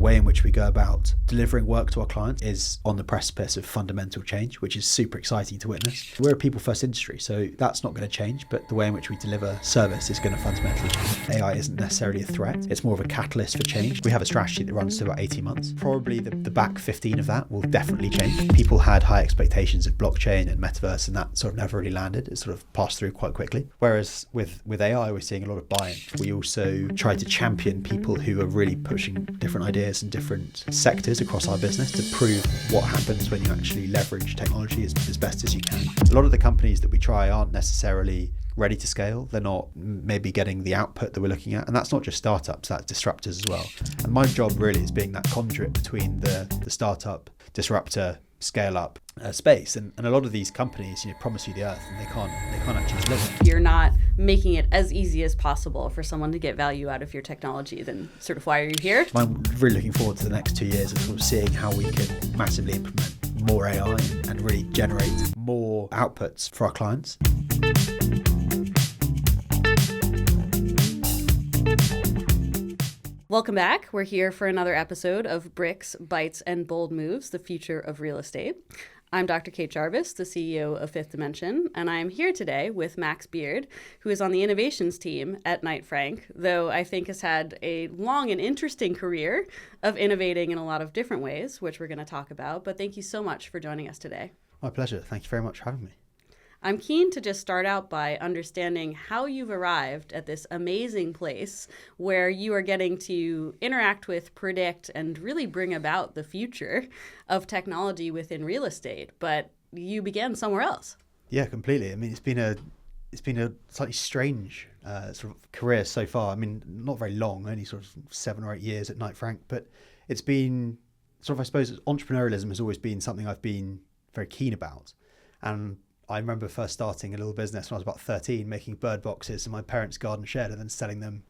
way in which we go about delivering work to our clients is on the precipice of fundamental change, which is super exciting to witness. We're a people-first industry, so that's not going to change, but the way in which we deliver service is going to fundamentally change. AI isn't necessarily a threat. It's more of a catalyst for change. We have a strategy that runs to about 18 months. Probably the back 15 of that will definitely change. People had high expectations of blockchain and metaverse, and that sort of never really landed. It sort of passed through quite quickly. Whereas with AI, we're seeing a lot of buy-in. We also try to champion people who are really pushing different ideas in different sectors across our business to prove what happens when you actually leverage technology as best as you can. A lot of the companies that we try aren't necessarily ready to scale. They're not maybe getting the output that we're looking at. And that's not just startups, that's disruptors as well. And my job really is being that conduit between the startup, disruptor, scale up space. And a lot of these companies, promise you the earth and they can't actually deliver. You're not making it as easy as possible for someone to get value out of your technology. Then sort of why are you here? I'm really looking forward to the next 2 years of sort of seeing how we can massively implement more AI and really generate more outputs for our clients. Welcome back. We're here for another episode of Bricks, Bytes, and Bold Moves, the future of real estate. I'm Dr. Kate Jarvis, the CEO of Fifth Dimension, and I'm here today with Max Beard, who is on the innovations team at Knight Frank, though I think has had a long and interesting career of innovating in a lot of different ways, which we're going to talk about. But thank you so much for joining us today. My pleasure. Thank you very much for having me. I'm keen to just start out by understanding how you've arrived at this amazing place where you are getting to interact with, predict, and really bring about the future of technology within real estate. But you began somewhere else. Yeah, completely. I mean, it's been a slightly strange sort of career so far. I mean, not very long, only sort of 7 or 8 years at Knight Frank, but it's been sort of, I suppose, entrepreneurialism has always been something I've been very keen about. And I remember first starting a little business when I was about 13, making bird boxes in my parents' garden shed and then selling them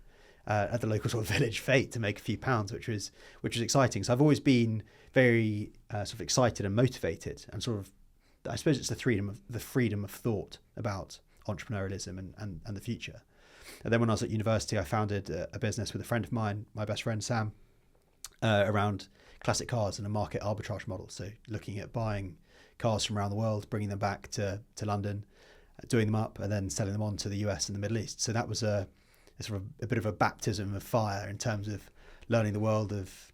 at the local sort of village fete to make a few pounds, which was exciting. So I've always been very sort of excited and motivated, and sort of, I suppose it's the freedom of thought about entrepreneurialism and the future. And then when I was at university, I founded a business with a friend of mine, my best friend Sam, around classic cars and a market arbitrage model. So looking at buying cars from around the world, bringing them back to London, doing them up, and then selling them on to the US and the Middle East. So that was a sort of a bit of a baptism of fire in terms of learning the world of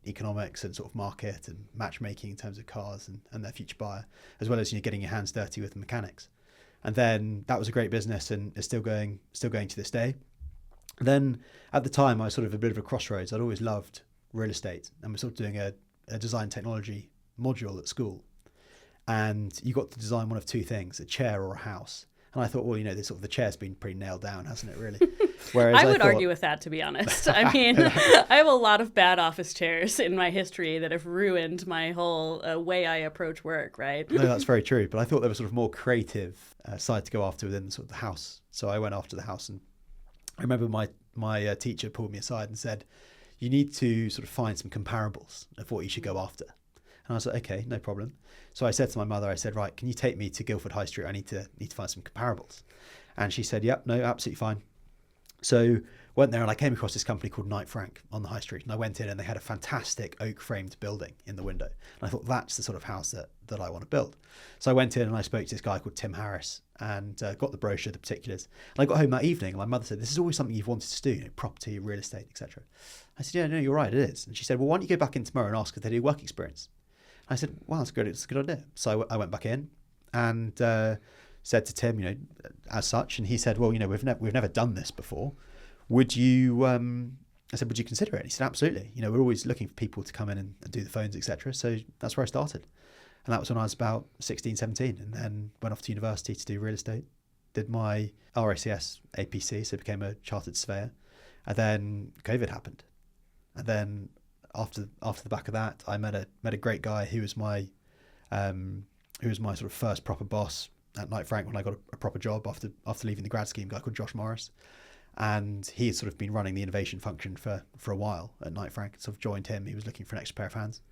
economics and sort of market and matchmaking in terms of cars and their future buyer, as well as getting your hands dirty with the mechanics. And then that was a great business and is still going to this day. And then at the time, I was sort of a bit of a crossroads. I'd always loved real estate, and we're sort of doing a design technology module at school. And you got to design one of two things, a chair or a house. And I thought, well, this sort of the chair's been pretty nailed down, hasn't it, really? Whereas I would argue with that, to be honest. I mean, I have a lot of bad office chairs in my history that have ruined my whole way I approach work, right? No, that's very true. But I thought there was sort of more creative side to go after within sort of the house. So I went after the house. And I remember my teacher pulled me aside and said, you need to sort of find some comparables of what you should go after. And I was like, okay, no problem. So I said to my mother, I said, right, can you take me to Guildford High Street? I need to find some comparables. And she said, yep, no, absolutely fine. So went there and I came across this company called Knight Frank on the high street. And I went in and they had a fantastic oak framed building in the window. And I thought, that's the sort of house that I want to build. So I went in and I spoke to this guy called Tim Harris and got the brochure, the particulars. And I got home that evening and my mother said, this is always something you've wanted to do, property, real estate, etc. I said, yeah, no, you're right, it is. And she said, well, why don't you go back in tomorrow and ask if they do work experience? I said, wow, that's good. It's a good idea. So I went back in and said to Tim, as such, and he said, well, we've never done this before. Would you? I said, would you consider it? And he said, absolutely. We're always looking for people to come in and do the phones, etc. So that's where I started, and that was when I was about 16, 17, and then went off to university to do real estate. Did my RACS APC, so became a chartered surveyor, and then COVID happened, and then after the back of that, I met a great guy who was my sort of first proper boss at Knight Frank when I got a proper job after leaving the grad scheme. A guy called Josh Morris, and he had sort of been running the innovation function for a while at Knight Frank. Sort of joined him. He was looking for an extra pair of hands,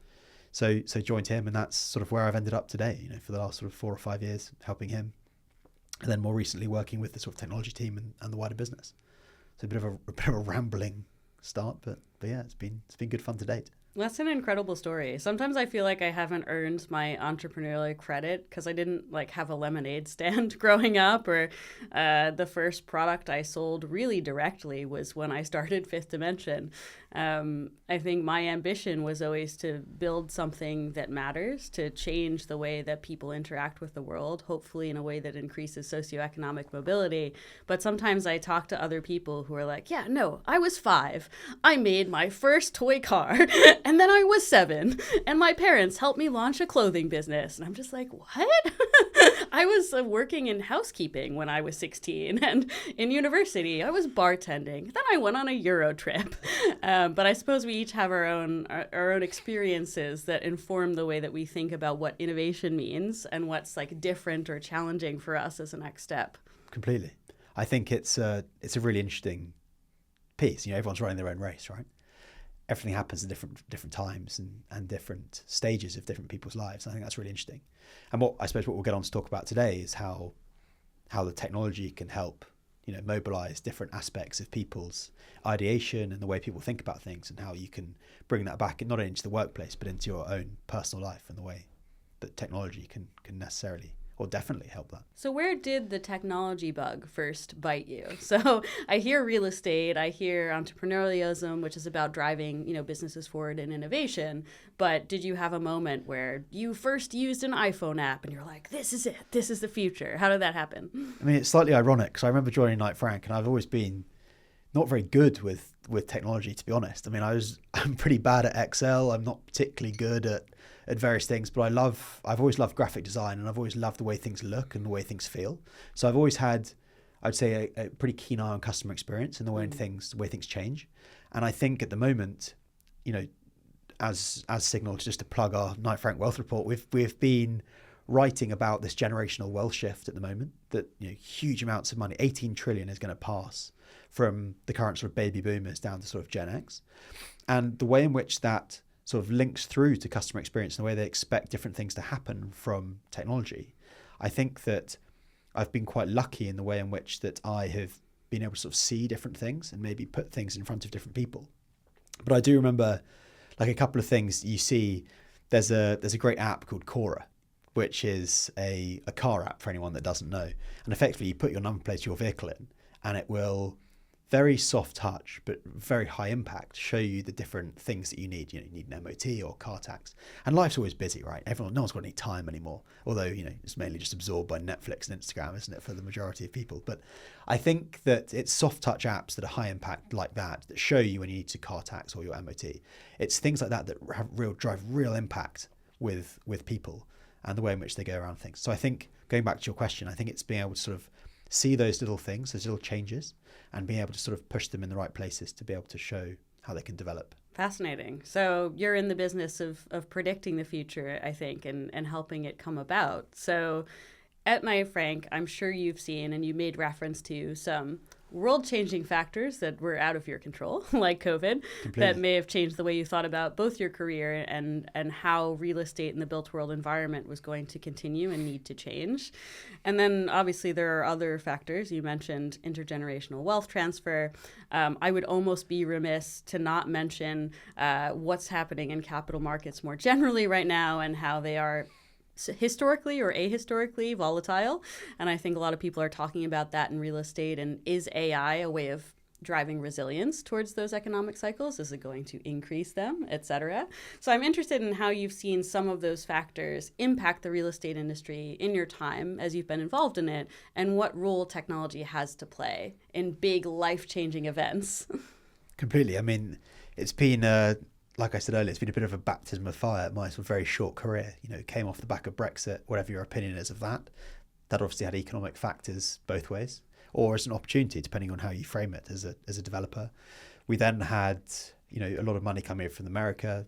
so joined him, and that's sort of where I've ended up today. For the last sort of 4 or 5 years, helping him, and then more recently working with the sort of technology team and the wider business. So a bit of a rambling start, but yeah, it's been good fun to date. That's an incredible story. Sometimes I feel like I haven't earned my entrepreneurial credit because I didn't like have a lemonade stand growing up, or the first product I sold really directly was when I started Fifth Dimension. I think my ambition was always to build something that matters, to change the way that people interact with the world, hopefully in a way that increases socioeconomic mobility. But sometimes I talk to other people who are like, yeah, no, I was 5. I made my first toy car. And then I was 7, and my parents helped me launch a clothing business. And I'm just like, what? I was working in housekeeping when I was 16, and in university I was bartending. Then I went on a Euro trip. But I suppose we each have our own experiences that inform the way that we think about what innovation means and what's like different or challenging for us as a next step. Completely. I think it's a really interesting piece. Everyone's running their own race, right? Everything happens at different times and different stages of different people's lives. I think that's really interesting. And what we'll get on to talk about today is how the technology can help, mobilize different aspects of people's ideation and the way people think about things, and how you can bring that back not only into the workplace but into your own personal life, and the way that technology can necessarily or definitely help that. So where did the technology bug first bite you? So I hear real estate, I hear entrepreneurialism, which is about driving, businesses forward in innovation. But did you have a moment where you first used an iPhone app and you're like, this is it, this is the future? How did that happen? I mean, it's slightly ironic because I remember joining Knight Frank, and I've always been not very good with technology, to be honest. I mean, I'm pretty bad at Excel. I'm not particularly good at various things, but I've always loved graphic design, and I've always loved the way things look and the way things feel. So I've always had, I'd say, a pretty keen eye on customer experience and the way things change. And I think at the moment, as Signal, just to plug our Knight Frank Wealth Report, we've been writing about this generational wealth shift at the moment, that huge amounts of money, 18 trillion, is going to pass from the current sort of baby boomers down to sort of Gen X. And the way in which that sort of links through to customer experience and the way they expect different things to happen from technology. I think that I've been quite lucky in the way in which that I have been able to sort of see different things and maybe put things in front of different people. But I do remember like a couple of things you see. There's a great app called Cora, which is a car app for anyone that doesn't know. And effectively you put your number plate to your vehicle in, and it will, very soft touch, but very high impact, show you the different things that you need. You need an MOT or car tax. And life's always busy, right? No one's got any time anymore. Although, it's mainly just absorbed by Netflix and Instagram, isn't it, for the majority of people? But I think that it's soft touch apps that are high impact like that show you when you need to car tax or your MOT. It's things like that drive real impact with people and the way in which they go around things. So I think, going back to your question, I think it's being able to sort of see those little things, those little changes, and being able to sort of push them in the right places to be able to show how they can develop. Fascinating. So you're in the business of predicting the future, I think, and helping it come about. So at Knight Frank, I'm sure you've seen, and you made reference to, some world-changing factors that were out of your control, like COVID, that may have changed the way you thought about both your career and how real estate in the built world environment was going to continue and need to change. And then obviously there are other factors. You mentioned intergenerational wealth transfer. I would almost be remiss to not mention what's happening in capital markets more generally right now, and how they are historically or ahistorically volatile. And I think a lot of people are talking about that in real estate. And is AI a way of driving resilience towards those economic cycles? Is it going to increase them, et cetera? So I'm interested in how you've seen some of those factors impact the real estate industry in your time as you've been involved in it, and what role technology has to play in big life-changing events. Completely. I mean, it's been like I said earlier, it's been a bit of a baptism of fire, my sort of very short career. It came off the back of Brexit, whatever your opinion is of that. That obviously had economic factors both ways, or as an opportunity, depending on how you frame it as a developer. We then had, a lot of money coming in from America.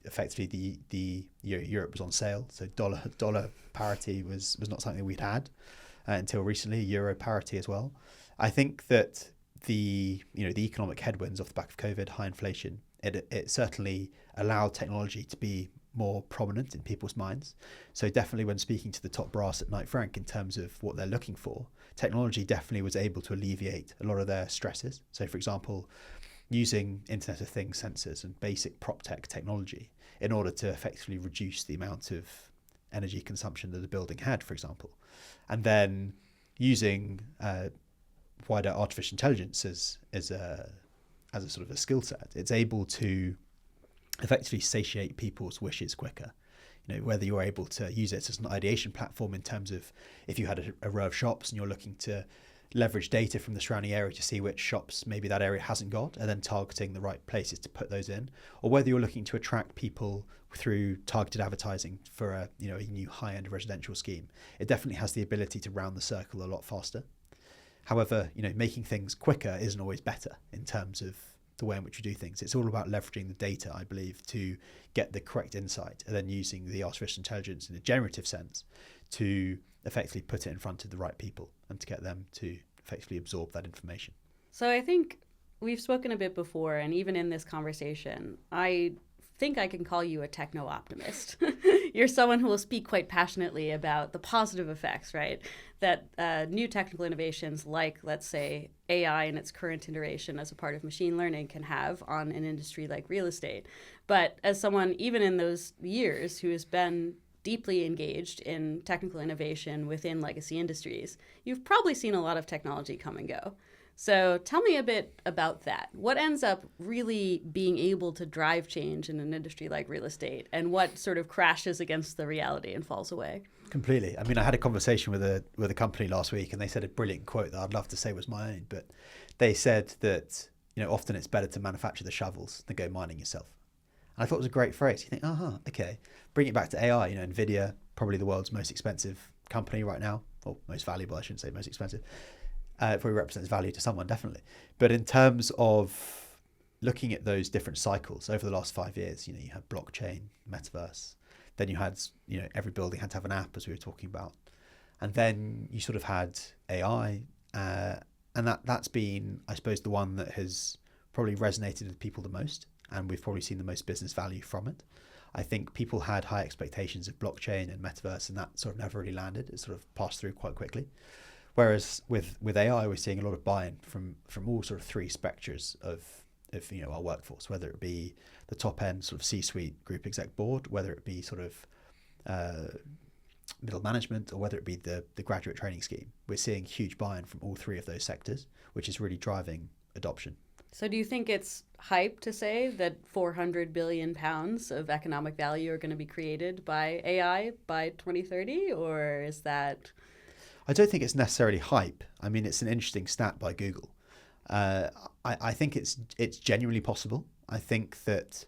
Effectively, the Europe was on sale, so dollar parity was not something we'd had until recently. Euro parity as well. I think that the economic headwinds off the back of COVID, high inflation, it certainly allowed technology to be more prominent in people's minds. So definitely when speaking to the top brass at Knight Frank in terms of what they're looking for, technology definitely was able to alleviate a lot of their stresses. So for example, using Internet of Things sensors and basic prop tech technology in order to effectively reduce the amount of energy consumption that a building had, for example. And then using wider artificial intelligence as a sort of a skill set, it's able to effectively satiate people's wishes quicker. Whether you're able to use it as an ideation platform in terms of if you had a row of shops and you're looking to leverage data from the surrounding area to see which shops maybe that area hasn't got, and then targeting the right places to put those in, or whether you're looking to attract people through targeted advertising for a new high-end residential scheme. It definitely has the ability to round the circle a lot faster. However, making things quicker isn't always better in terms of the way in which we do things. It's all about leveraging the data, I believe, to get the correct insight, and then using the artificial intelligence in a generative sense to effectively put it in front of the right people and to get them to effectively absorb that information. So I think we've spoken a bit before, and even in this conversation, I think I can call you a techno-optimist. You're someone who will speak quite passionately about the positive effects, right, that new technical innovations like, let's say, AI in its current iteration as a part of machine learning can have on an industry like real estate. But as someone, even in those years, who has been deeply engaged in technical innovation within legacy industries, you've probably seen a lot of technology come and go. So tell me a bit about that. What ends up really being able to drive change in an industry like real estate, and what sort of crashes against the reality and falls away? Completely. I mean, I had a conversation with a company last week, and they said a brilliant quote that I'd love to say was my own, but they said that often it's better to manufacture the shovels than go mining yourself. And I thought it was a great phrase. You think, okay, bring it back to AI. Nvidia, probably the world's most expensive company right now, or most valuable, I shouldn't say most expensive. It probably represents value to someone, definitely. But in terms of looking at those different cycles over the last 5 years, you had blockchain, metaverse, then you had, every building had to have an app, as we were talking about. And then you sort of had AI, and that's been, I suppose, the one that has probably resonated with people the most, and we've probably seen the most business value from it. I think people had high expectations of blockchain and metaverse, and that sort of never really landed. It sort of passed through quite quickly. Whereas with AI, we're seeing a lot of buy-in from all sort of three spectres of our workforce, whether it be the top end sort of C-suite group exec board, whether it be sort of middle management, or whether it be the graduate training scheme. We're seeing huge buy-in from all three of those sectors, which is really driving adoption. So do you think it's hype to say that 400 billion pounds of economic value are going to be created by AI by 2030, or is that... I don't think it's necessarily hype. I mean, it's an interesting stat by Google. I think it's genuinely possible. I think that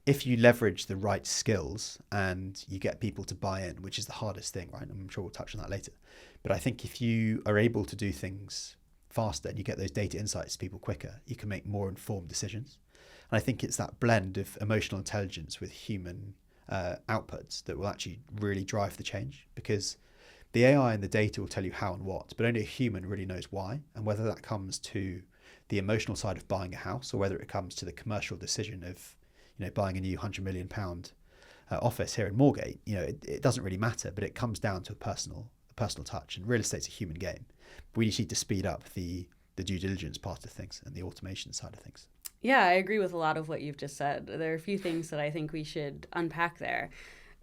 if you leverage the right skills and you get people to buy in, which is the hardest thing, right? I'm sure we'll touch on that later. But I think if you are able to do things faster and you get those data insights to people quicker, you can make more informed decisions. And I think it's that blend of emotional intelligence with human outputs that will actually really drive the change, because the AI and the data will tell you how and what, but only a human really knows why. And whether that comes to the emotional side of buying a house, or whether it comes to the commercial decision of, buying a new £100 million office here in Moorgate, it doesn't really matter, but it comes down to a personal touch. And real estate's a human game. We just need to speed up the due diligence part of things and the automation side of things. Yeah, I agree with a lot of what you've just said. There are a few things that I think we should unpack there.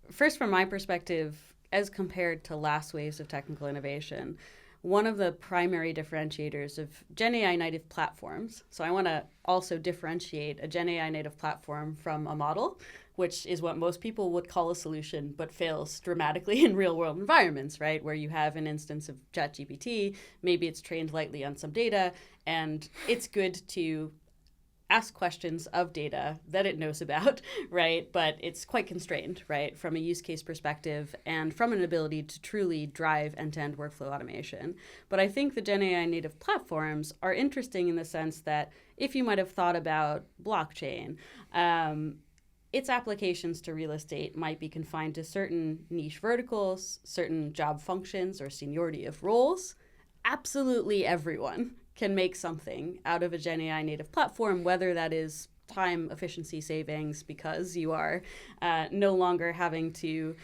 First, from my perspective, as compared to last waves of technical innovation, one of the primary differentiators of Gen AI native platforms, so I want to also differentiate a Gen AI native platform from a model, which is what most people would call a solution, but fails dramatically in real world environments, right? Where you have an instance of ChatGPT, maybe it's trained lightly on some data, and it's good to ask questions of data that it knows about, right? But it's quite constrained, right? From a use case perspective and from an ability to truly drive end-to-end workflow automation. But I think the Gen AI native platforms are interesting in the sense that if you might have thought about blockchain, its applications to real estate might be confined to certain niche verticals, certain job functions, or seniority of roles. Absolutely everyone can make something out of a Gen AI native platform, whether that is time efficiency savings because you are no longer having to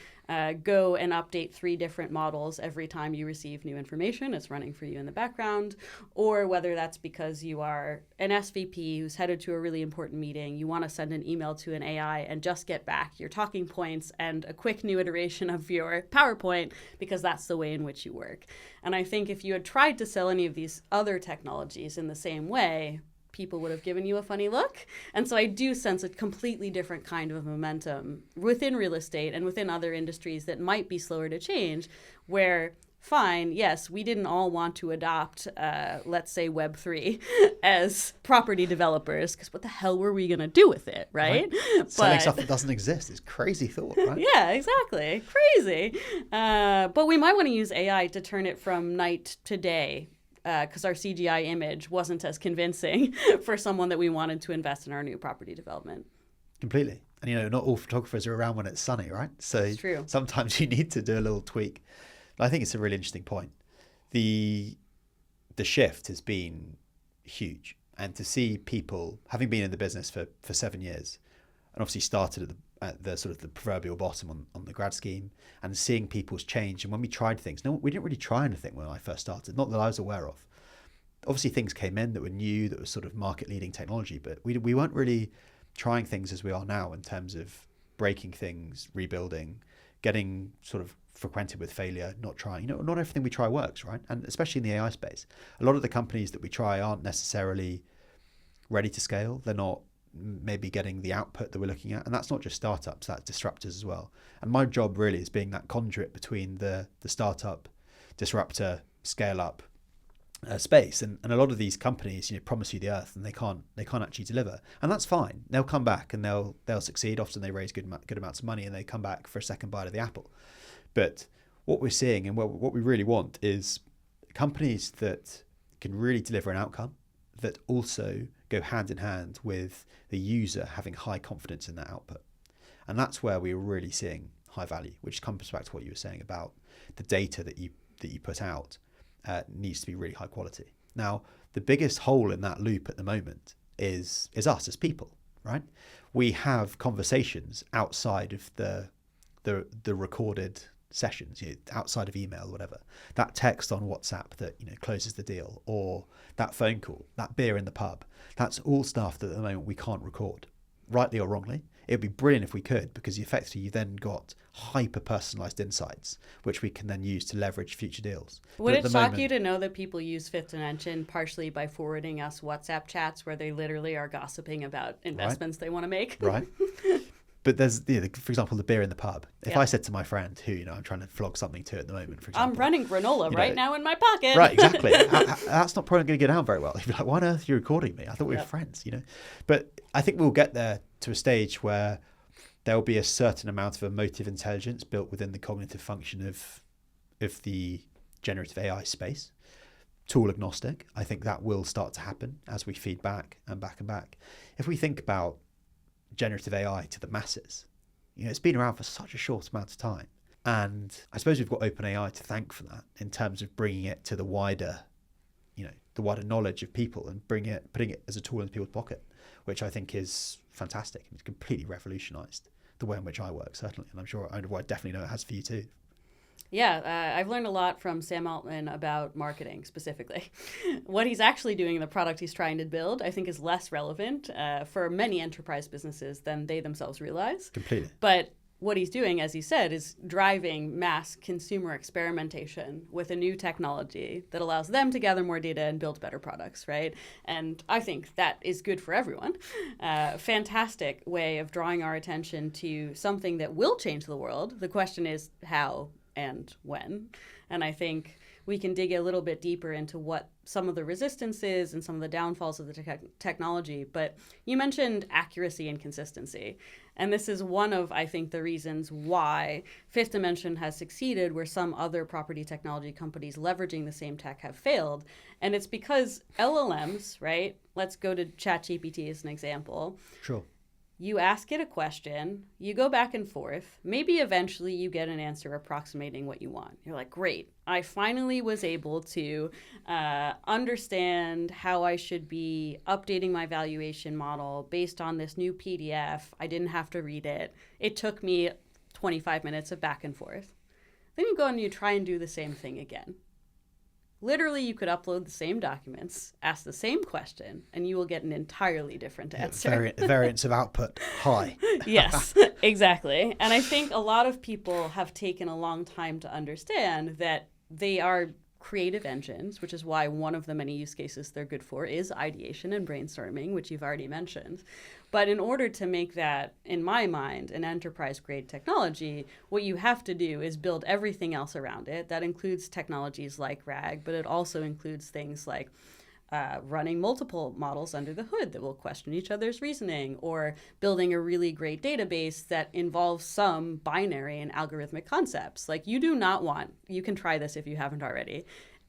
go and update 3 different models every time you receive new information. It's running for you in the background. Or whether that's because you are an SVP who's headed to a really important meeting, you want to send an email to an AI and just get back your talking points and a quick new iteration of your PowerPoint because that's the way in which you work. And I think if you had tried to sell any of these other technologies in the same way, people would have given you a funny look. And so I do sense a completely different kind of momentum within real estate and within other industries that might be slower to change, where fine, yes, we didn't all want to adopt, let's say, Web3 as property developers, because what the hell were we going to do with it, right? Selling stuff that doesn't exist is crazy thought, right? Yeah, exactly. Crazy. But we might want to use AI to turn it from night to day, because our CGI image wasn't as convincing for someone that we wanted to invest in our new property development. Completely. And, not all photographers are around when it's sunny, right? So true. Sometimes you need to do a little tweak. But I think it's a really interesting point. The shift has been huge. And to see people, having been in the business for 7 years, and obviously started at the sort of the proverbial bottom on the grad scheme, and seeing people's change. And when we tried things, no, we didn't really try anything when I first started, not that I was aware of. Obviously things came in that were new, that was sort of market leading technology, but we weren't really trying things as we are now in terms of breaking things, rebuilding, getting sort of frequented with failure, not trying. Not everything we try works, right? And especially in the AI space, a lot of the companies that we try aren't necessarily ready to scale. They're not maybe getting the output that we're looking at. And that's not just startups, that's disruptors as well. And my job really is being that conduit between the startup, disruptor, scale up space. And a lot of these companies, promise you the earth and they can't actually deliver. And that's fine. They'll come back and they'll succeed. Often they raise good amounts of money and they come back for a second bite of the apple. But what we're seeing and what we really want is companies that can really deliver an outcome that also go hand in hand with the user having high confidence in that output. And that's where we're really seeing high value, which comes back to what you were saying about the data that you put out needs to be really high quality. Now, the biggest hole in that loop at the moment is us as people, right? We have conversations outside of the recorded sessions, outside of email or whatever, that text on WhatsApp that closes the deal, or that phone call, that beer in the pub. That's all stuff that at the moment we can't record, rightly or wrongly. It would be brilliant if we could, because effectively you then got hyper personalized insights which we can then use to leverage future deals. Would it shock you to know that people use Fifth Dimension partially by forwarding us WhatsApp chats where they literally are gossiping about investments they want to make? Right. But there's, for example, the beer in the pub. If I said to my friend who, I'm trying to flog something to at the moment, for example. I'm running granola right now in my pocket. Right, exactly. That's not probably going to go down very well. You'd be like, why on earth are you recording me? I thought we were friends, But I think we'll get there to a stage where there will be a certain amount of emotive intelligence built within the cognitive function of the generative AI space. Tool agnostic. I think that will start to happen as we feed back and back and back. If we think about generative AI to the masses, it's been around for such a short amount of time, and I suppose we've got OpenAI to thank for that in terms of bringing it to the wider knowledge of people and putting it as a tool in people's pocket, which I think is fantastic. It's completely revolutionized the way in which I work, certainly, and I'm sure I definitely know it has for you too. Yeah, I've learned a lot from Sam Altman about marketing specifically. What he's actually doing in the product he's trying to build, I think, is less relevant for many enterprise businesses than they themselves realize. Completely. But what he's doing, as you said, is driving mass consumer experimentation with a new technology that allows them to gather more data and build better products, right? And I think that is good for everyone. Fantastic way of drawing our attention to something that will change the world. The question is how and when. And I think we can dig a little bit deeper into what some of the resistance is and some of the downfalls of the technology. But you mentioned accuracy and consistency. And this is one of, I think, the reasons why Fifth Dimension has succeeded where some other property technology companies leveraging the same tech have failed. And it's because LLMs, right? Let's go to ChatGPT as an example. Sure. You ask it a question, you go back and forth, maybe eventually you get an answer approximating what you want. You're like, great, I finally was able to understand how I should be updating my valuation model based on this new PDF. I didn't have to read it. It took me 25 minutes of back and forth. Then you go and you try and do the same thing again. Literally, you could upload the same documents, ask the same question, and you will get an entirely different answer. Variance of output high. Yes, exactly. And I think a lot of people have taken a long time to understand that they are creative engines, which is why one of the many use cases they're good for is ideation and brainstorming, which you've already mentioned. But in order to make that, in my mind, an enterprise-grade technology, what you have to do is build everything else around it. That includes technologies like RAG, but it also includes things like running multiple models under the hood that will question each other's reasoning, or building a really great database that involves some binary and algorithmic concepts. Like, you do not want, you can try this if you haven't already,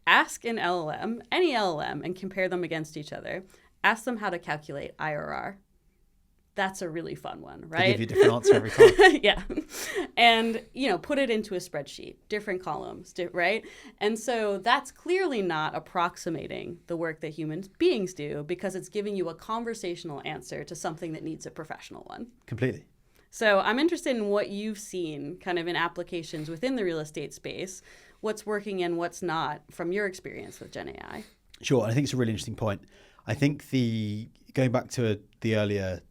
ask an LLM, any LLM, and compare them against each other. Ask them how to calculate IRR. That's a really fun one, right? They give you a different answer every time. Yeah. And, put it into a spreadsheet, different columns, right? And so that's clearly not approximating the work that human beings do, because it's giving you a conversational answer to something that needs a professional one. Completely. So I'm interested in what you've seen kind of in applications within the real estate space, what's working and what's not from your experience with Gen AI. Sure. I think it's a really interesting point. I think going back to the earlier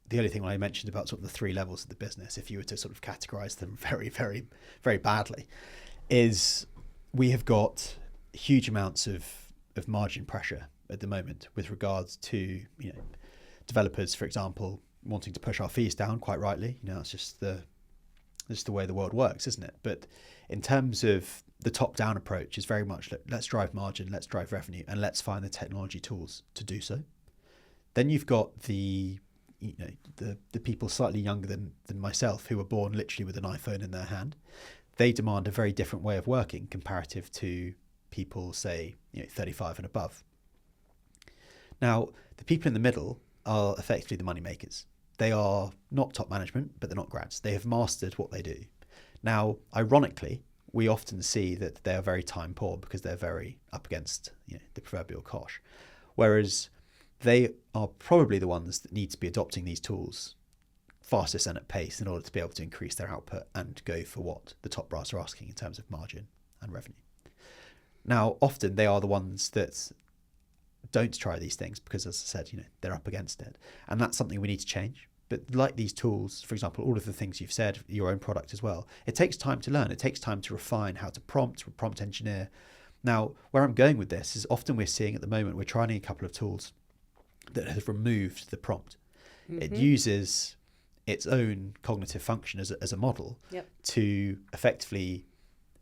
thing when I mentioned about sort of the three levels of the business, if you were to sort of categorize them very, very, very badly, is we have got huge amounts of margin pressure at the moment with regards to, developers, for example, wanting to push our fees down, quite rightly. It's just the way the world works, isn't it? But in terms of the top-down approach, is very much let's drive margin, let's drive revenue, and let's find the technology tools to do so. Then you've got the people slightly younger than myself, who were born literally with an iPhone in their hand. They demand a very different way of working comparative to people, say, 35 and above. Now, the people in the middle are effectively the money makers. They are not top management, but they're not grads. They have mastered what they do. Now, ironically, we often see that they are very time poor because they're very up against the proverbial cosh. Whereas they are probably the ones that need to be adopting these tools fastest and at pace in order to be able to increase their output and go for what the top brass are asking in terms of margin and revenue. Now, often they are the ones that don't try these things because, as I said, they're up against it. And that's something we need to change. But like these tools, for example, all of the things you've said, your own product as well, it takes time to learn. It takes time to refine how to prompt engineer. Now, where I'm going with this is often we're seeing at the moment, we're trying a couple of tools that have removed the prompt. Mm-hmm. It uses its own cognitive function as a model to effectively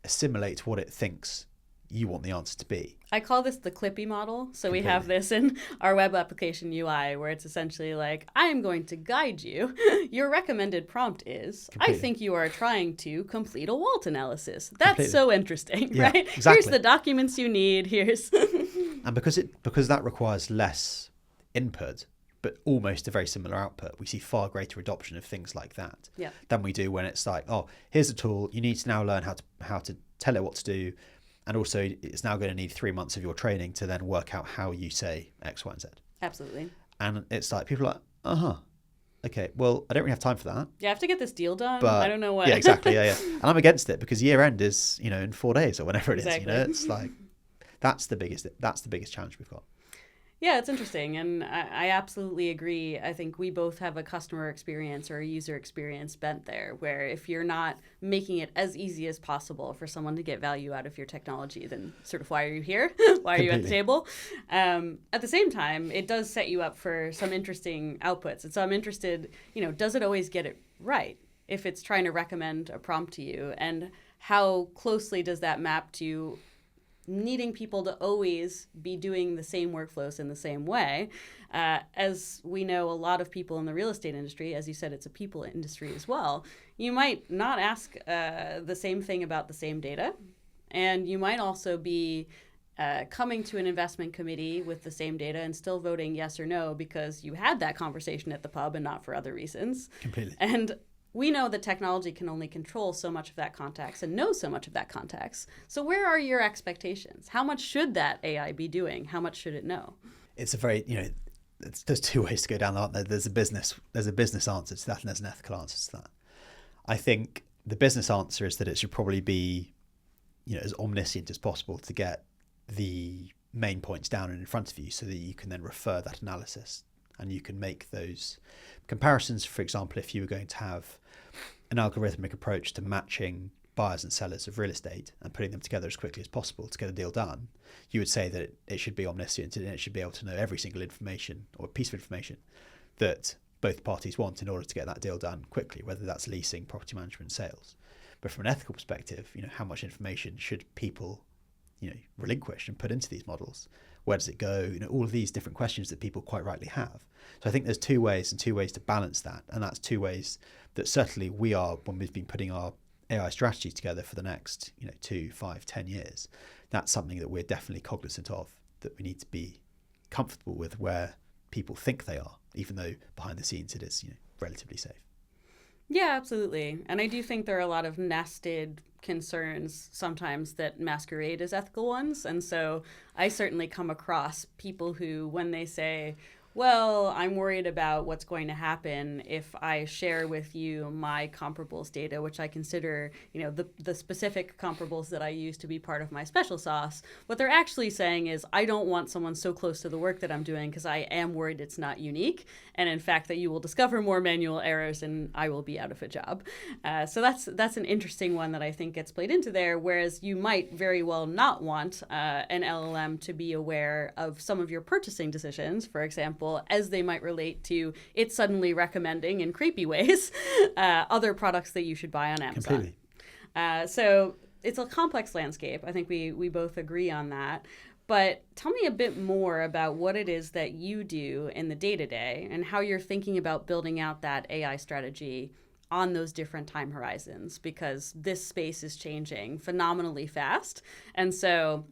assimilate what it thinks you want the answer to be. I call this the Clippy model. So Completely. We have this in our web application UI where it's essentially like, I am going to guide you. Your recommended prompt is, Completely. I think you are trying to complete a WALT analysis. That's Completely. So interesting, right? Exactly. Here's the documents you need. And because that requires less input, but almost a very similar output, we see far greater adoption of things like that than we do when it's like, oh, here's a tool, you need to now learn how to tell it what to do, and also it's now going to need 3 months of your training to then work out how you say X, Y, and Z. Absolutely. And it's like, people are like, okay, well, I don't really have time for that. Yeah, I have to get this deal done, but I don't know what. Yeah, exactly, yeah. And I'm against it because year end is, in 4 days or whenever it is, it's like, that's the biggest challenge we've got. Yeah, it's interesting. And I absolutely agree. I think we both have a customer experience or a user experience bent there, where if you're not making it as easy as possible for someone to get value out of your technology, then sort of why are you here? Why are you at the table? At the same time, it does set you up for some interesting outputs. And so I'm interested, does it always get it right if it's trying to recommend a prompt to you? And how closely does that map to needing people to always be doing the same workflows in the same way? As we know, a lot of people in the real estate industry, as you said, it's a people industry as well. You might not ask the same thing about the same data. And you might also be coming to an investment committee with the same data and still voting yes or no because you had that conversation at the pub and not for other reasons. Completely. And we know that technology can only control so much of that context and know so much of that context. So where are your expectations? How much should that AI be doing? How much should it know? It's a very, there's two ways to go down, aren't there? There's a business answer to that, and there's an ethical answer to that. I think the business answer is that it should probably be, as omniscient as possible to get the main points down and in front of you so that you can then refer that analysis and you can make those comparisons. For example, if you were going to have an algorithmic approach to matching buyers and sellers of real estate and putting them together as quickly as possible to get a deal done, you would say that it should be omniscient and it should be able to know every single information or piece of information that both parties want in order to get that deal done quickly, whether that's leasing, property management, sales. But from an ethical perspective, how much information should people relinquish and put into these models? Where does it go? All of these different questions that people quite rightly have. So I think there's two ways to balance that. And that's two ways that certainly we are, when we've been putting our AI strategy together for the next 2, 5, 10 years, that's something that we're definitely cognizant of, that we need to be comfortable with where people think they are, even though behind the scenes it is relatively safe. Yeah, absolutely. And I do think there are a lot of nested concerns sometimes that masquerade as ethical ones. And so I certainly come across people who, when they say, well, I'm worried about what's going to happen if I share with you my comparables data, which I consider, the specific comparables that I use to be part of my special sauce. What they're actually saying is, I don't want someone so close to the work that I'm doing because I am worried it's not unique. And in fact, that you will discover more manual errors and I will be out of a job. So that's an interesting one that I think gets played into there, whereas you might very well not want an LLM to be aware of some of your purchasing decisions, for example, as they might relate to it suddenly recommending in creepy ways other products that you should buy on Amazon. Completely. So it's a complex landscape. I think we both agree on that. But tell me a bit more about what it is that you do in the day-to-day and how you're thinking about building out that AI strategy on those different time horizons, because this space is changing phenomenally fast. And so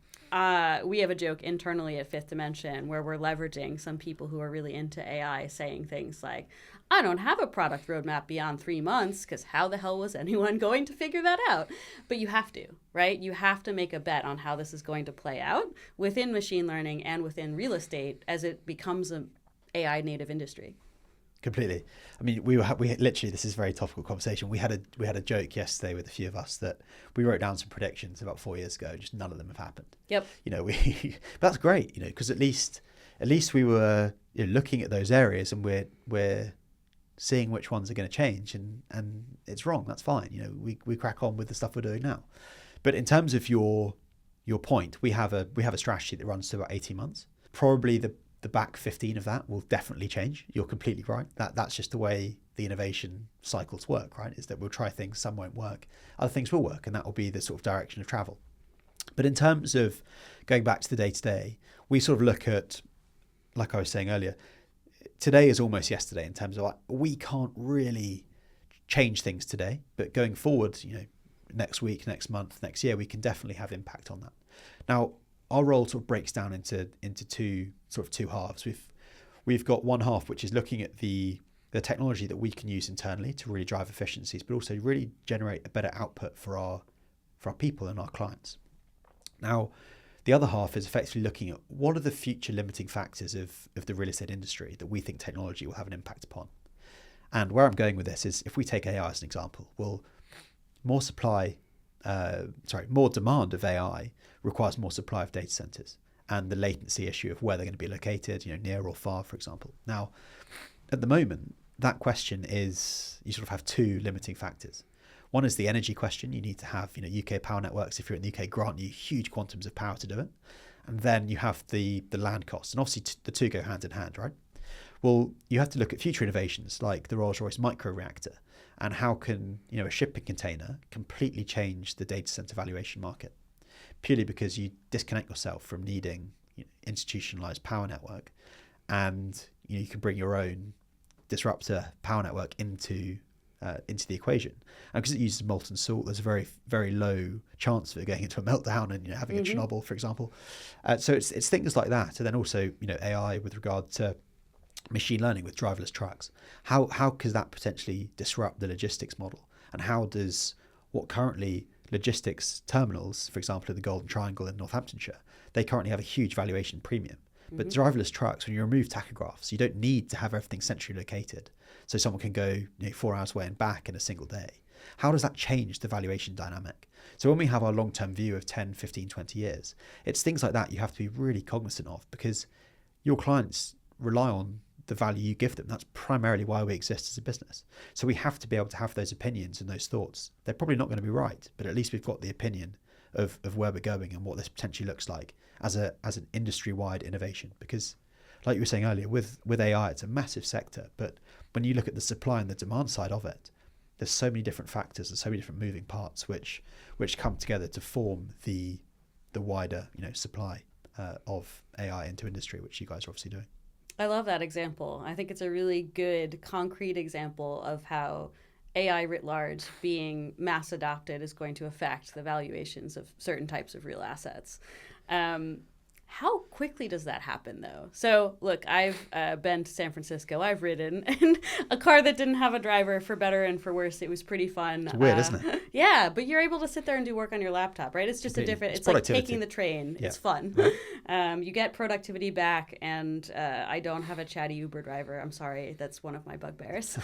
we have a joke internally at Fifth Dimension where we're leveraging some people who are really into AI saying things like, I don't have a product roadmap beyond 3 months because how the hell was anyone going to figure that out? But you have to, right? You have to make a bet on how this is going to play out within machine learning and within real estate as it becomes an AI native industry. Completely. I mean, we literally, this is a very topical conversation. We had a joke yesterday with a few of us that we wrote down some predictions about 4 years ago. Just none of them have happened. Yep. But that's great. Because at least we were looking at those areas and we're seeing which ones are going to change, and it's wrong. That's fine. We crack on with the stuff we're doing now. But in terms of your point, we have a strategy that runs to about 18 months. Probably the back 15 of that will definitely change. You're completely right. That's just the way the innovation cycles work, right? Is that we'll try things, some won't work, other things will work, and that will be the sort of direction of travel. But in terms of going back to the day-to-day, we sort of look at, like I was saying earlier, today is almost yesterday in terms of we can't really change things today, but going forward, next week, next month, next year, we can definitely have impact on that. Now, our role sort of breaks down into two halves. We've got one half which is looking at the technology that we can use internally to really drive efficiencies, but also really generate a better output for our people and our clients. Now, the other half is effectively looking at what are the future limiting factors of the real estate industry that we think technology will have an impact upon. And where I'm going with this is, if we take AI as an example, more demand of AI requires more supply of data centers, and the latency issue of where they're going to be located, near or far, for example. Now, at the moment, that question is, you sort of have two limiting factors. One is the energy question. You need to have, UK power networks, if you're in the UK, grant you huge quantums of power to do it. And then you have the land costs, and obviously the two go hand in hand, right? Well, you have to look at future innovations like the Rolls-Royce microreactor, and how can, a shipping container completely change the data center valuation market, purely because you disconnect yourself from needing institutionalized power network, and you can bring your own disruptor power network into into the equation. And because it uses molten salt, there's a very, very low chance of it going into a meltdown and having a Chernobyl, for example. So it's things like that. And then also AI with regard to machine learning with driverless trucks. How could that potentially disrupt the logistics model? And how does what currently logistics terminals, for example, in the Golden Triangle in Northamptonshire, they currently have a huge valuation premium. But driverless trucks, when you remove tachographs, you don't need to have everything centrally located. So someone can go 4 hours away and back in a single day. How does that change the valuation dynamic? So when we have our long-term view of 10, 15, 20 years, it's things like that you have to be really cognizant of, because your clients rely on the value you give them. That's primarily why we exist as a business. So we have to be able to have those opinions and those thoughts. They're probably not going to be right, but at least we've got the opinion of where we're going and what this potentially looks like as an industry-wide innovation. Because like you were saying earlier, with AI, it's a massive sector, but when you look at the supply and the demand side of it, there's so many different factors and so many different moving parts which come together to form the wider supply of AI into industry, which you guys are obviously doing. I love that example. I think it's a really good concrete example of how AI writ large being mass adopted is going to affect the valuations of certain types of real assets. How quickly does that happen, though? So, look, I've been to San Francisco. I've ridden in a car that didn't have a driver, for better and for worse. It was pretty fun. It's weird, isn't it? Yeah, but you're able to sit there and do work on your laptop, right? It's just a different, it's like taking the train. Yeah. It's fun. Right. You get productivity back, and I don't have a chatty Uber driver. I'm sorry. That's one of my bugbears.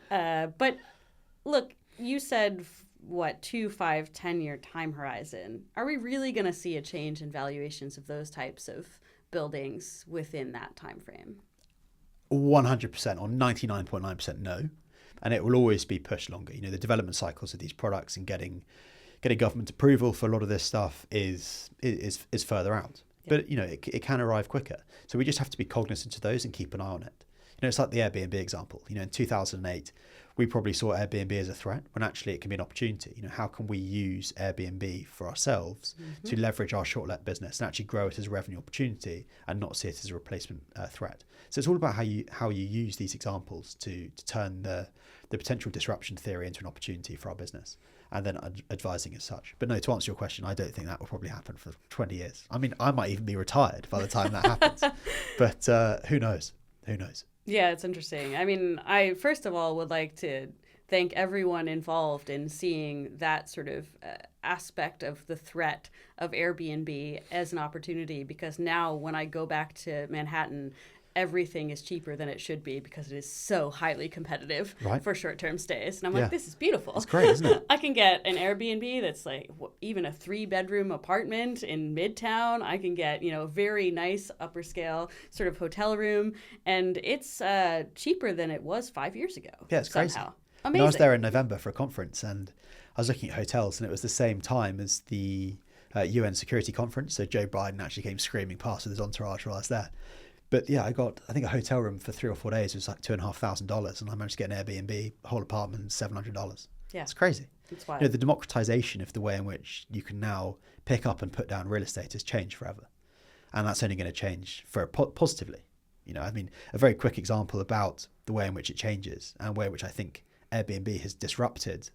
But look, you said 2, 5, 10-year time horizon. Are we really going to see a change in valuations of those types of buildings within that time frame? 100% or 99.9% no. And it will always be pushed longer. The development cycles of these products and getting government approval for a lot of this stuff is further out. Yeah. But it can arrive quicker. So we just have to be cognizant of those and keep an eye on it. It's like the Airbnb example. In 2008, we probably saw Airbnb as a threat when actually it can be an opportunity. How can we use Airbnb for ourselves to leverage our short-let business and actually grow it as a revenue opportunity and not see it as a replacement threat? So it's all about how you use these examples to turn the potential disruption theory into an opportunity for our business, and then advising as such. But no, to answer your question, I don't think that will probably happen for 20 years. I mean, I might even be retired by the time that happens. But who knows? Who knows? Yeah, it's interesting. I mean, I first of all would like to thank everyone involved in seeing that sort of aspect of the threat of Airbnb as an opportunity, because now when I go back to Manhattan, everything is cheaper than it should be because it is so highly competitive for short-term stays. And I'm like, this is beautiful. It's great, isn't it? I can get an Airbnb that's like even a 3-bedroom apartment in Midtown. I can get, a very nice upper scale sort of hotel room. And it's cheaper than it was 5 years ago. Yeah, it's somehow. Crazy. Amazing. I was there in November for a conference, and I was looking at hotels, and it was the same time as the UN Security Conference. So Joe Biden actually came screaming past with his entourage while I was there. But yeah, I think a hotel room for 3 or 4 days was like $2,500, and I managed to get an Airbnb, whole apartment, $700. Yeah, it's crazy. It's wild. The democratization of the way in which you can now pick up and put down real estate has changed forever, and that's only going to change for positively. I mean, a very quick example about the way in which it changes and way in which I think Airbnb has disrupted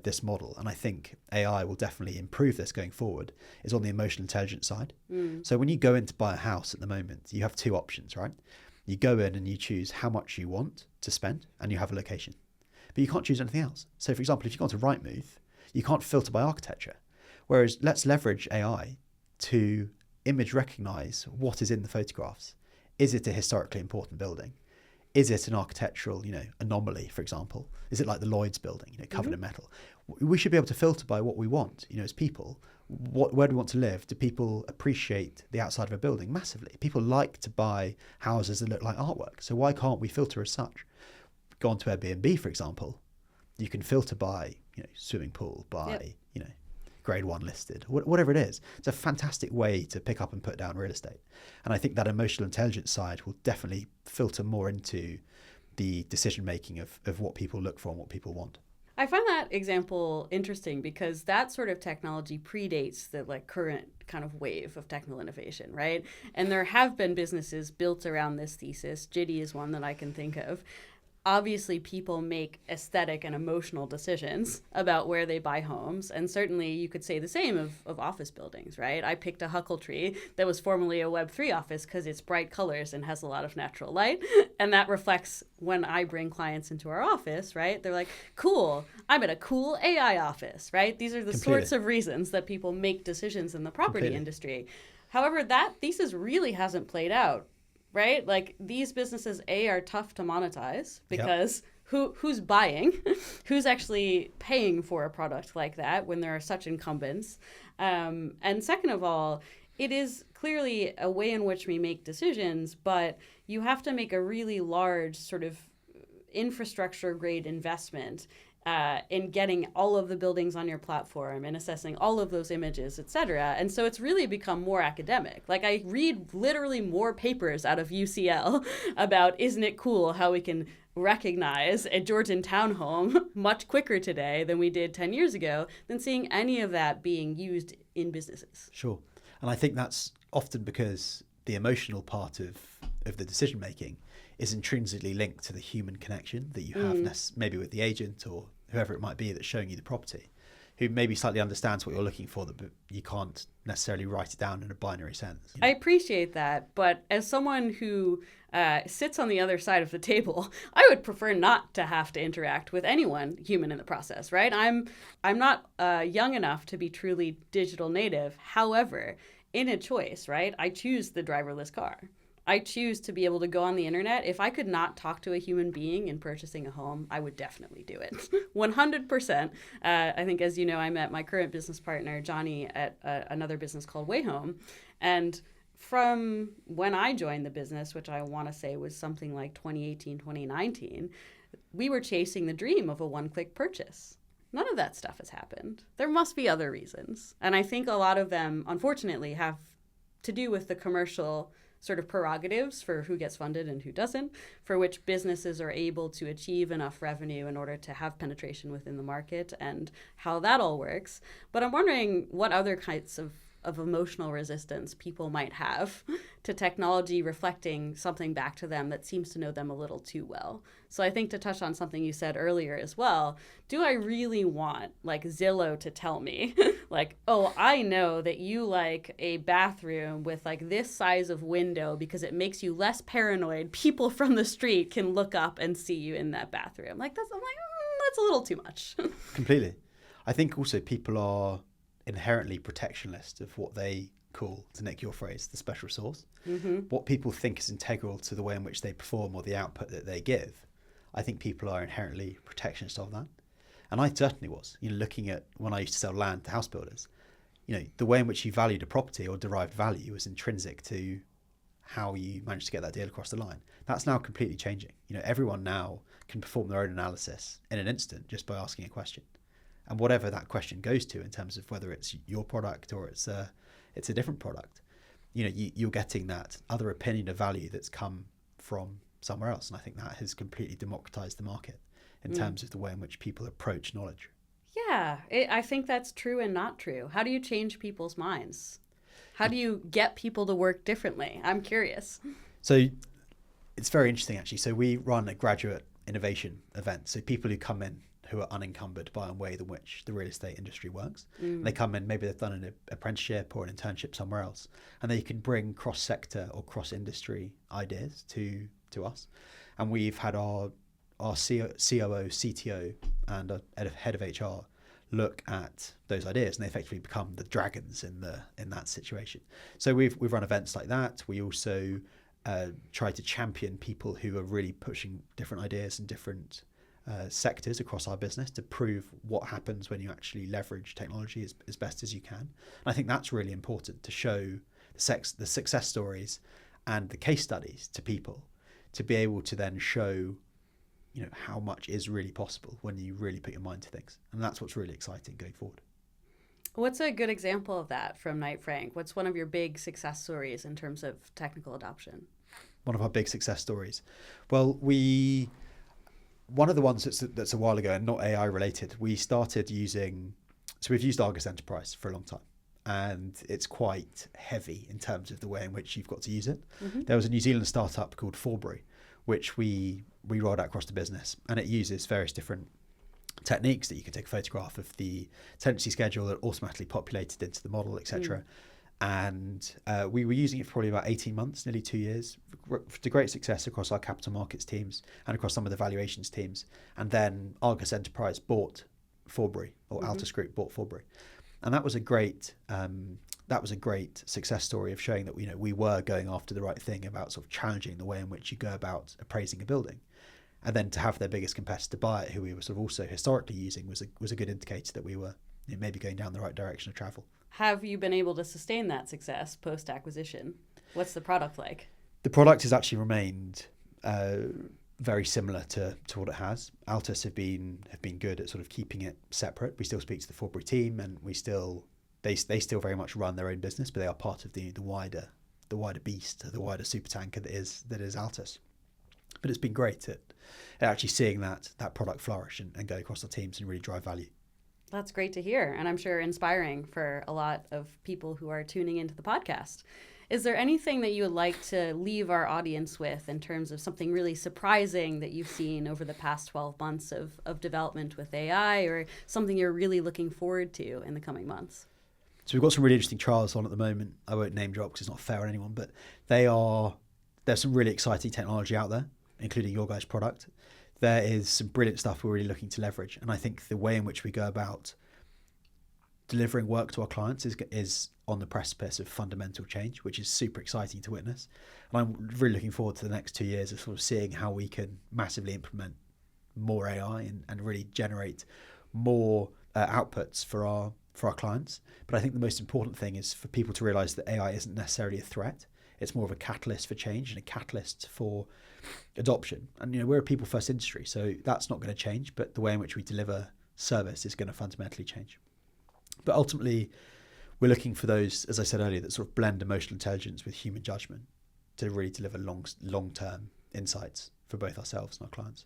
this model, and I think AI will definitely improve this going forward, is on the emotional intelligence side. So when you go in to buy a house at the moment, you have 2 options, right? You go in and you choose how much you want to spend, and you have a location. But you can't choose anything else. So for example, if you go onto Rightmove, you can't filter by architecture. Whereas let's leverage AI to image recognize what is in the photographs. Is it a historically important building? Is it an architectural, anomaly, for example? Is it like the Lloyd's building, covered in metal? We should be able to filter by what we want, as people. Where do we want to live? Do people appreciate the outside of a building? Massively. People like to buy houses that look like artwork. So why can't we filter as such? Go on to Airbnb, for example. You can filter by, swimming pool, by, grade 1 listed, whatever it is. It's a fantastic way to pick up and put down real estate. And I think that emotional intelligence side will definitely filter more into the decision making of what people look for and what people want. I find that example interesting because that sort of technology predates the current kind of wave of technical innovation, right? And there have been businesses built around this thesis. Jitty is one that I can think of. obviously people make aesthetic and emotional decisions about where they buy homes. And certainly you could say the same of office buildings, right? I picked a Huckletree that was formerly a Web3 office because it's bright colors and has a lot of natural light. And that reflects when I bring clients into our office, right? They're like, cool, I'm at a cool AI office, right? These are the sorts of reasons that people make decisions in the property industry. However, that thesis really hasn't played out. Right? Like these businesses, are tough to monetize because who's buying? Who's actually paying for a product like that when there are such incumbents? And second of all, it is clearly a way in which we make decisions, but you have to make a really large sort of infrastructure grade investment in getting all of the buildings on your platform and assessing all of those images, et cetera. And so it's really become more academic. Like I read literally more papers out of UCL about isn't it cool how we can recognize a Georgian townhome much quicker today than we did 10 years ago than seeing any of that being used in businesses. Sure. And I think that's often because the emotional part of the decision making is intrinsically linked to the human connection that you have maybe with the agent or whoever it might be that's showing you the property, who maybe slightly understands what you're looking for, but you can't necessarily write it down in a binary sense. I appreciate that, but as someone who sits on the other side of the table, I would prefer not to have to interact with anyone human in the process, right? I'm not young enough to be truly digital native. However, in a choice, right, I choose the driverless car. I choose to be able to go on the internet. If I could not talk to a human being in purchasing a home, I would definitely do it. 100%. I think, as you know, I met my current business partner, Johnny, at another business called Way Home. And from when I joined the business, which I want to say was something like 2018, 2019, we were chasing the dream of a one-click purchase. None of that stuff has happened. There must be other reasons. And I think a lot of them, unfortunately, have to do with the commercial sort of prerogatives for who gets funded and who doesn't, for which businesses are able to achieve enough revenue in order to have penetration within the market and how that all works. But I'm wondering what other kinds of emotional resistance people might have to technology reflecting something back to them that seems to know them a little too well. So I think to touch on something you said earlier as well, do I really want like Zillow to tell me like, oh, I know that you like a bathroom with like this size of window because it makes you less paranoid. People from the street can look up and see you in that bathroom. Like that's a little too much. Completely. I think also people are inherently protectionist of what they call, to nick your phrase, the special sauce. What people think is integral to the way in which they perform or the output that they give. I think people are inherently protectionist of that. And I certainly was, looking at when I used to sell land to house builders, the way in which you valued a property or derived value was intrinsic to how you managed to get that deal across the line. That's now completely changing. Everyone now can perform their own analysis in an instant just by asking a question. And whatever that question goes to in terms of whether it's your product or it's a different product, you're getting that other opinion of value that's come from somewhere else. And I think that has completely democratized the market in terms of the way in which people approach knowledge. Yeah, I think that's true and not true. How do you change people's minds? How do you get people to work differently? I'm curious. So it's very interesting, actually. So we run a graduate innovation event. So people who come in who are unencumbered by a way in which the real estate industry works. They come in, maybe they've done an apprenticeship or an internship somewhere else, and they can bring cross-sector or cross-industry ideas to us. And we've had our COO, CTO, and our head of HR look at those ideas, and they effectively become the dragons in that situation. So we've run events like that. We also try to champion people who are really pushing different ideas and different sectors across our business to prove what happens when you actually leverage technology as best as you can. And I think that's really important to show the success stories and the case studies to people to be able to then show how much is really possible when you really put your mind to things. And that's what's really exciting going forward. What's a good example of that from Knight Frank? What's one of your big success stories in terms of technical adoption? One of our big success stories. Well, one of the ones that's a while ago and not AI related, we've used Argus Enterprise for a long time, and it's quite heavy in terms of the way in which you've got to use it. There was a New Zealand startup called Forbury, which we rolled out across the business. And it uses various different techniques that you can take a photograph of the tenancy schedule that automatically populated into the model, etc. And we were using it for probably about 18 months, nearly 2 years, to great success across our capital markets teams and across some of the valuations teams. And then Argus Enterprise bought Forbury, or Altus Group bought Forbury. And that was a great success story of showing that we were going after the right thing about sort of challenging the way in which you go about appraising a building. And then to have their biggest competitor buy it, who we were sort of also historically using, was a good indicator that we were maybe going down the right direction of travel. Have you been able to sustain that success post-acquisition? What's the product like? The product has actually remained very similar to what it has. Altus have been good at sort of keeping it separate. We still speak to the Forbury team, and they still very much run their own business, but they are part of the wider beast, the wider supertanker that is Altus. But it's been great at actually seeing that product flourish and go across the teams and really drive value. That's great to hear, and I'm sure inspiring for a lot of people who are tuning into the podcast. Is there anything that you would like to leave our audience with in terms of something really surprising that you've seen over the past 12 months of development with AI, or something you're really looking forward to in the coming months? So we've got some really interesting trials on at the moment. I won't name drop because it's not fair on anyone, but there's some really exciting technology out there, including your guys' product. There is some brilliant stuff we're really looking to leverage. And I think the way in which we go about delivering work to our clients is on the precipice of fundamental change, which is super exciting to witness. And I'm really looking forward to the next 2 years of sort of seeing how we can massively implement more AI and really generate more outputs for our clients. But I think the most important thing is for people to realize that AI isn't necessarily a threat. It's more of a catalyst for change and a catalyst for adoption. And we're a people first industry, so that's not going to change, but the way in which we deliver service is going to fundamentally change. But ultimately, we're looking for those, as I said earlier, that sort of blend emotional intelligence with human judgment to really deliver long-term insights for both ourselves and our clients.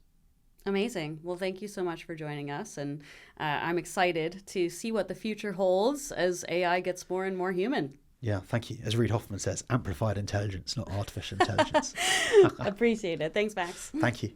Amazing. Well, thank you so much for joining us. And I'm excited to see what the future holds as AI gets more and more human. Yeah, thank you. As Reid Hoffman says, amplified intelligence, not artificial intelligence. Appreciate it. Thanks, Max. Thank you.